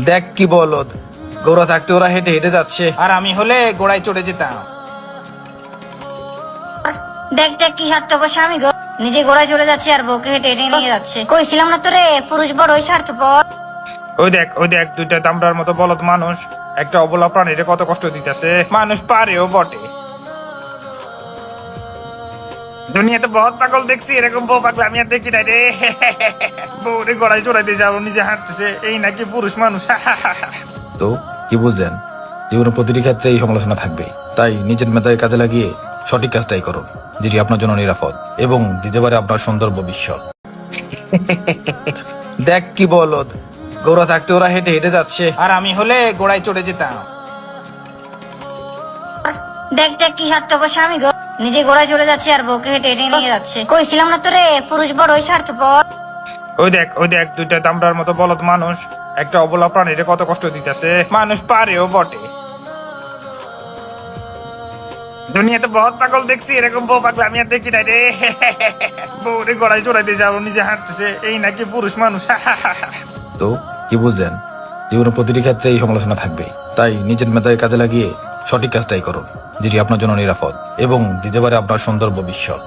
দেখ কি বলদ, ঘোড়া থাকতে ওরা হেঁটে হেঁটে যাচ্ছে, আর আমি হলে ঘোড়ায় চড়ে যেতাম। দেখ দেখ কি স্বার্থপর স্বামী গো, নিজে ঘোড়ায় চলে যাচ্ছে আর বউকে হেঁটে হেঁটে নিয়ে যাচ্ছে। কইছিলাম না তোরে, পুরুষ বড় ওই স্বার্থপর। ওই দেখ দুইটা দামড়ার মতো বলদ মানুষ একটা অবলা প্রাণীরে কত কষ্ট দিতেছে। মানুষ পারেও বটে। দুনিয়াতে বহুত পাগল দেখছি, এরকম বউ পাগলা আমি আর দেখি নাই রে। বউরে গড়াই চড়াইতে যাবো, নিজে হাঁটতেছে, এই নাকি পুরুষ মানুষ। তো কি বুঝলেন, জীবনের প্রতিটি ক্ষেত্রে এই সমালোচনা থাকবে, তাই নিজের মেধাকে কাজে লাগিয়ে সঠিক কাজটাই করুন, যেটি আপনার জন্য নিরাপদ এবং দিতে পারে আপনার সুন্দর ভবিষ্যৎ। দেখ কি বলদ, ঘোড়া থাকতে ওরা হেঁটে হেঁটে যাচ্ছে, আর আমি হলে ঘোড়ায় চড়ে যেতাম। দেখ দেখ কি স্বার্থপর স্বামী গো, নিজে ঘোড়ায় চলে যাচ্ছে আর বউকে হেঁটে হেঁটে নিয়ে যাচ্ছে। কইছিলাম না তোরে, পুরুষ বড় ওই স্বার্থপর। ওই দেখ দুইটা দামড়ার মতো বলদ মানুষ একটা অবলা প্রাণীরে কত কষ্ট দিতেছে। মানুষ পারেও বটে। দুনিয়াতে বহুত পাগল দেখছি, এরকম বউ পাগলা আমি আর দেখি নাই রে। বউরে গড়াই চড়াইতে যাবো, নিজে হাঁটতেছে, এই নাকি পুরুষ মানুষ। তো কি বুঝলেন, জীবনের প্রতিটি ক্ষেত্রে এই সমালোচনা থাকবে, তাই নিজের মেধাকে কাজে লাগিয়ে সঠিক কাজটাই করুন, যেটি আপনার জন্য নিরাপদ এবং দিতে পারে আপনার সুন্দর ভবিষ্যৎ।